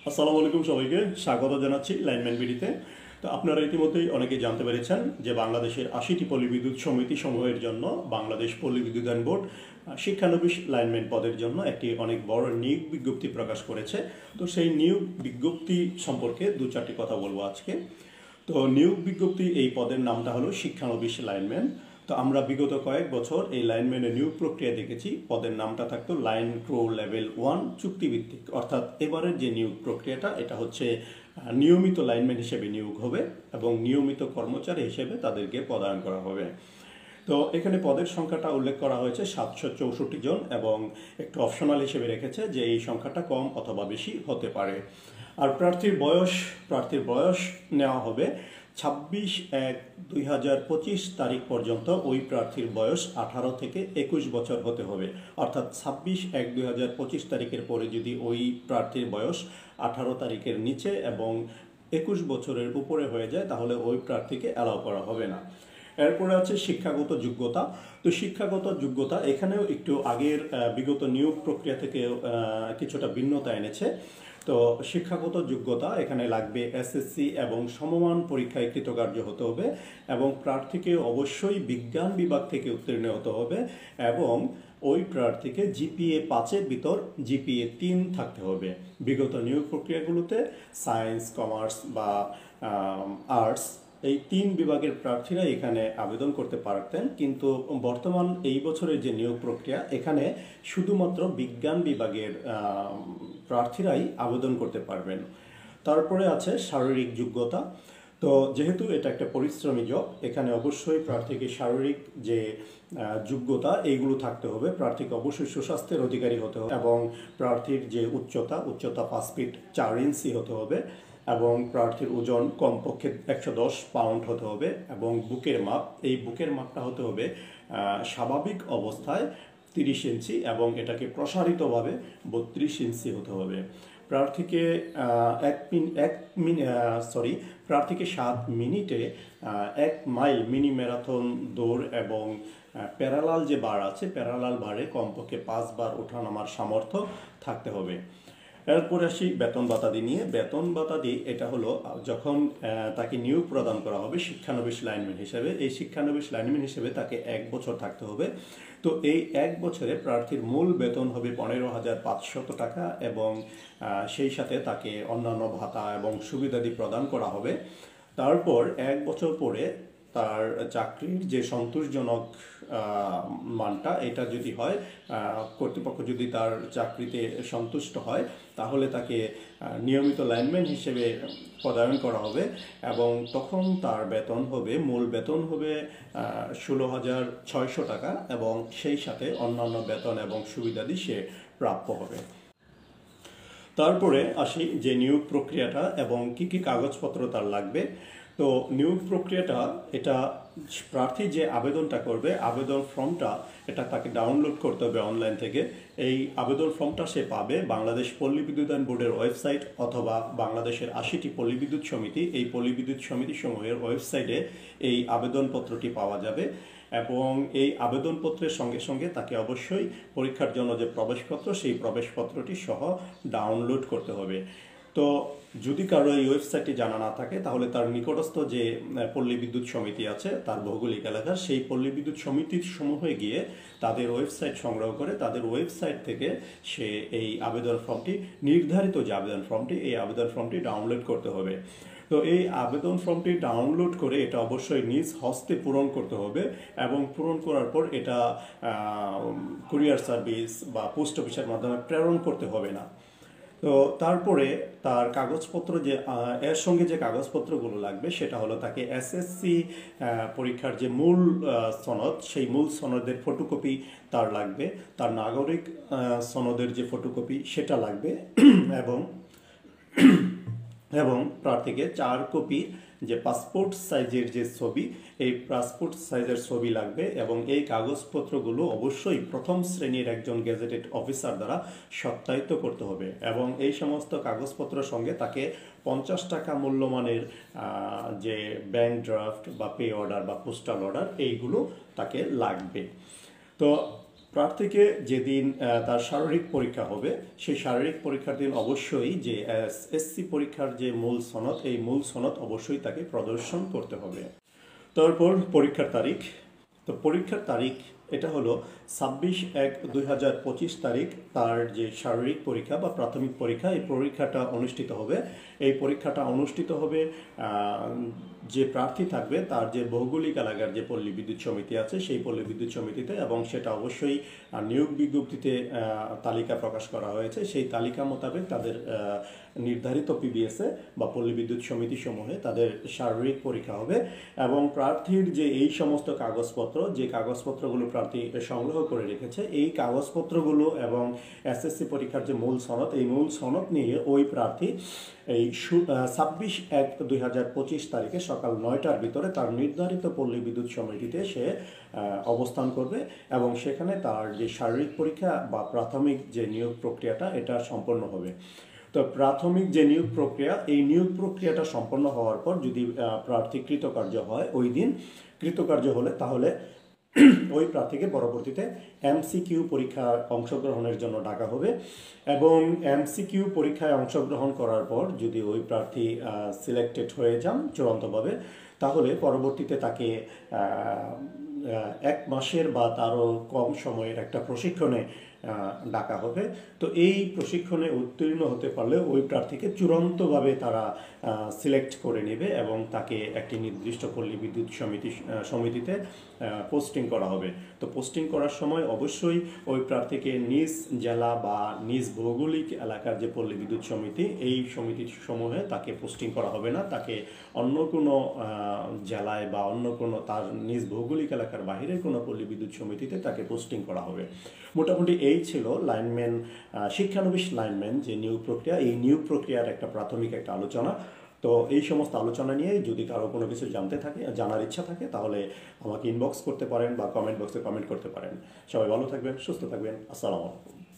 আসসালামু আলাইকুম সবাইকে স্বাগত জানাচ্ছি লাইনম্যান বিডিতে। তো আপনারা ইতিমধ্যেই অনেকেই জানতে পেরেছেন যে বাংলাদেশের ৮০টি পল্লী সমিতি সমূহের জন্য বাংলাদেশ পল্লী বিদ্যুতায়ন বোর্ড শিক্ষানবিশ লাইনম্যান পদের জন্য একটি অনেক বড় নিয়োগ বিজ্ঞপ্তি প্রকাশ করেছে। তো সেই নিয়োগ বিজ্ঞপ্তি সম্পর্কে দু চারটি কথা বলবো আজকে। তো নিয়োগ বিজ্ঞপ্তি এই পদের নামটা হলো শিক্ষানবিশ লাইনম্যান। তো আমরা বিগত কয়েক বছর এই লাইনম্যানের নিয়োগ প্রক্রিয়া দেখেছি। পদের নামটা থাকতো লাইন ক্রো লেভেল 1 চুক্তিভিত্তিক, অর্থাৎ এবারের যে নিয়োগ প্রক্রিয়াটা এটা হচ্ছে নিয়মিত লাইনম্যান হিসেবে নিয়োগ হবে এবং নিয়মিত কর্মচারী হিসেবে তাদেরকে পদায়ন করা হবে। তো এখানে পদের সংখ্যাটা উল্লেখ করা হয়েছে ৭৬৪ জন এবং একটু অপশনাল হিসেবে রেখেছে যে এই সংখ্যাটা কম অথবা বেশি হতে পারে। আর প্রার্থীর বয়স নেওয়া হবে ২৬/১/২০২৫ তারিখ পর্যন্ত। ওই প্রার্থীর বয়স ১৮ থেকে ২১ বছর হতে হবে, অর্থাৎ ২৬/১/২০২৫ তারিখের পরে যদি ওই প্রার্থীর বয়স ১৮ তারিখের নিচে এবং ২১ বছরের উপরে হয়ে যায় তাহলে ওই প্রার্থীকে অ্যালাউ করা হবে না। এরপরে আছে শিক্ষাগত যোগ্যতা। তো শিক্ষাগত যোগ্যতা এখানেও একটু আগের বিগত নিয়োগ প্রক্রিয়া থেকে কিছুটা ভিন্নতা এনেছে। তো শিক্ষাগত যোগ্যতা এখানে লাগবে এসএসসি এবং সমমান পরীক্ষায় কৃতকার্য হতে হবে এবং প্রার্থীকে অবশ্যই বিজ্ঞান বিভাগ থেকে উত্তীর্ণ হতে হবে এবং ওই প্রার্থীকে জিপিএ ৫-এর ভিতর জিপিএ ৩ থাকতে হবে। বিগত নিয়োগ প্রক্রিয়াগুলোতে সায়েন্স, কমার্স বা আর্টস এই ৩ বিভাগের প্রার্থীরা এখানে আবেদন করতে পারতেন, কিন্তু বর্তমান এই বছরের যে নিয়োগ প্রক্রিয়া এখানে শুধুমাত্র বিজ্ঞান বিভাগের প্রার্থীরাই আবেদন করতে পারবেন। তারপরে আছে শারীরিক যোগ্যতা। তো যেহেতু এটা একটা পরিশ্রমী জব, এখানে অবশ্যই প্রার্থীকে শারীরিক যে যোগ্যতা এইগুলো থাকতে হবে। প্রার্থীকে অবশ্যই সুস্বাস্থ্যের অধিকারী হতে হবে এবং প্রার্থীর যে উচ্চতা ৫ ফিট ৪ ইঞ্চি হতে হবে এবং প্রার্থীর ওজন কমপক্ষে ১১০ পাউন্ড হতে হবে এবং বুকের মাপটা হতে হবে স্বাভাবিক অবস্থায় ৩০ ইঞ্চি এবং এটাকে প্রসারিতভাবে ৩২ ইঞ্চি হতে হবে। প্রার্থীকে ৭ মিনিটে ১ মাইল মিনি ম্যারাথন দৌড় এবং প্যারালাল যে বার আছে প্যারালাল বারে কমপক্ষে ৫ বার ওঠানামার সামর্থ্য থাকতে হবে। এরপরে আসি বেতন ভাতাদি নিয়ে। বেতন ভাতাদি এটা হলো যখন তাকে নিয়োগ প্রদান করা হবে শিক্ষানবিশ লাইনম্যান হিসেবে, এই শিক্ষানবিশ লাইনম্যান হিসেবে তাকে ১ বছর থাকতে হবে। তো এই ১ বছরে প্রার্থীর মূল বেতন হবে ১৫,৫০০ টাকা এবং সেই সাথে তাকে অন্যান্য ভাতা এবং সুবিধাদি প্রদান করা হবে। তারপর ১ বছর পরে তার চাকরির যে সন্তোষজনক মানটা এটা যদি হয়, কর্তৃপক্ষ যদি তার চাকরিতে সন্তুষ্ট হয় তাহলে তাকে নিয়মিত লাইনম্যান হিসেবে পদায়ন করা হবে এবং তখন তার মূল বেতন হবে ১৬,৬০০ টাকা এবং সেই সাথে অন্যান্য বেতন এবং সুবিধাদি সে প্রাপ্য হবে। তারপরে আসি যে নিয়োগ প্রক্রিয়াটা এবং কি কি কাগজপত্র তার লাগবে। তো নিয়োগ প্রক্রিয়াটা এটা প্রার্থী যে আবেদনটা করবে আবেদন ফর্মটা এটা তাকে ডাউনলোড করতে হবে অনলাইন থেকে। এই আবেদন ফর্মটা সে পাবে বাংলাদেশ পল্লী বিদ্যুতায়ন বোর্ডের ওয়েবসাইট অথবা বাংলাদেশের ৮০টি পল্লী বিদ্যুৎ সমিতি এই পল্লী বিদ্যুৎ সমিতি সমূহের ওয়েবসাইটে এই আবেদনপত্রটি পাওয়া যাবে এবং এই আবেদনপত্রের সঙ্গে সঙ্গে তাকে অবশ্যই পরীক্ষার জন্য যে প্রবেশপত্র সেই প্রবেশপত্রটি সহ ডাউনলোড করতে হবে। তো যদি কারো এই ওয়েবসাইটটি জানা না থাকে তাহলে তার নিকটস্থ যে পল্লী বিদ্যুৎ সমিতি আছে তার ভৌগোলিক এলাকার সেই পল্লী বিদ্যুৎ সমিতির সমূহে গিয়ে তাদের ওয়েবসাইট সংগ্রহ করে তাদের ওয়েবসাইট থেকে সে এই আবেদন ফর্মটি নির্ধারিত যে আবেদন ফর্মটি এই আবেদন ফর্মটি ডাউনলোড করতে হবে। তো এই আবেদন ফর্মটি ডাউনলোড করে এটা অবশ্যই নিজ হস্তে পূরণ করতে হবে এবং পূরণ করার পর এটা কুরিয়ার সার্ভিস বা পোস্ট অফিসের মাধ্যমে প্রেরণ করতে হবে না। তো তারপরে তার কাগজপত্র এর সঙ্গে যে কাগজপত্রগুলো লাগবে সেটা হলো তাকে এসএসসি পরীক্ষার যে মূল সনদ সেই মূল সনদের ফটোকপি তার লাগবে, তার নাগরিক সনদের যে ফটোকপি সেটা লাগবে এবং প্রার্থীকে ৪ কপি যে পাসপোর্ট সাইজের যে ছবি এই পাসপোর্ট সাইজের ছবি লাগবে এবং এই কাগজপত্রগুলো অবশ্যই প্রথম শ্রেণীর একজন গেজেটেড অফিসার দ্বারা সত্যায়িত করতে হবে এবং এই সমস্ত কাগজপত্রের সঙ্গে তাকে ৫০ টাকা মূল্যমানের যে ব্যাংক ড্রাফট বা পে অর্ডার বা পোস্টাল অর্ডার এইগুলো তাকে লাগবে। তো প্রার্থীকে যেদিন তার শারীরিক পরীক্ষা হবে সেই শারীরিক পরীক্ষার দিন অবশ্যই যে এসএসসি পরীক্ষার যে মূল সনদ এই মূল সনদ অবশ্যই তাকে প্রদর্শন করতে হবে। তারপর পরীক্ষার তারিখ। তো পরীক্ষার তারিখ এটা হলো 26/1/2025 তারিখ তার যে শারীরিক পরীক্ষা বা প্রাথমিক পরীক্ষা এই পরীক্ষাটা অনুষ্ঠিত হবে। এই পরীক্ষাটা অনুষ্ঠিত হবে যে প্রার্থী থাকবে তার যে ভৌগোলিক এলাকার যে পল্লী বিদ্যুৎ সমিতি আছে সেই পল্লী বিদ্যুৎ সমিতিতে, এবং সেটা অবশ্যই নিয়োগ বিজ্ঞপ্তিতে তালিকা প্রকাশ করা হয়েছে। সেই তালিকা মোতাবেক তাদের নির্ধারিত পিবিএসে বা পল্লী বিদ্যুৎ সমিতি সমূহে তাদের শারীরিক পরীক্ষা হবে। এবং প্রার্থীর যে এই সমস্ত কাগজপত্র, যে কাগজপত্রগুলো প্রার্থী সংগ্রহ করে রেখেছে, এই কাগজপত্রগুলো এবং এসএসসি পরীক্ষার যে মূল সনদ, এই মূল সনদ নিয়ে ওই প্রার্থী এই 26/1/2025 তারিখে সকাল 9টার ভিতরে তার নির্ধারিত পল্লী বিদ্যুৎ সমিতিতে সে অবস্থান করবে এবং সেখানে তার যে শারীরিক পরীক্ষা বা প্রাথমিক যে নিয়োগ প্রক্রিয়াটা এটা সম্পন্ন হবে। তো প্রাথমিক যে নিয়োগ প্রক্রিয়া, এই নিয়োগ প্রক্রিয়াটা সম্পন্ন হওয়ার পর যদি প্রার্থী কৃতকার্য হয়, ওই দিন কৃতকার্য হলে তাহলে ওই প্রার্থীকে পরবর্তীতে এমসিকিউ পরীক্ষায় অংশগ্রহণের জন্য ডাকা হবে। এবং এমসিকিউ পরীক্ষায় অংশগ্রহণ করার পর যদি ওই প্রার্থী সিলেক্টেড হয়ে যান চূড়ান্তভাবে, তাহলে পরবর্তীতে তাকে 1 মাসের বা তারও কম সময়ের একটা প্রশিক্ষণে ডাকা হবে। তো এই প্রশিক্ষণে উত্তীর্ণ হতে পারলে ওই প্রার্থীকে চূড়ান্তভাবে তারা সিলেক্ট করে নেবে এবং তাকে একটি নির্দিষ্ট পল্লী বিদ্যুৎ সমিতিতে পোস্টিং করা হবে। তো পোস্টিং করার সময় অবশ্যই ওই প্রার্থীকে নিজ জেলা বা নিজ ভৌগোলিক এলাকার যে পল্লী বিদ্যুৎ সমিতি, এই সমিতি সমূহে তাকে পোস্টিং করা হবে না, তাকে অন্য কোনো জেলায় বা অন্য কোনো তার নিজ ভৌগোলিক এলাকার বাইরের কোনো পল্লী বিদ্যুৎ সমিতিতে তাকে পোস্টিং করা হবে। মোটামুটি এই ছিল লাইনম্যান, শিক্ষানবিশ লাইনম্যান যে নিয়োগ প্রক্রিয়া, এই নিয়োগ প্রক্রিয়ার একটা প্রাথমিক একটা আলোচনা। তো এই সমস্ত আলোচনা নিয়ে যদি কারো কোনো কিছু জানার ইচ্ছা থাকে তাহলে আমাকে ইনবক্স করতে পারেন বা কমেন্ট বক্সে কমেন্ট করতে পারেন। সবাই ভালো থাকবেন, সুস্থ থাকবেন। আসসালামু আলাইকুম।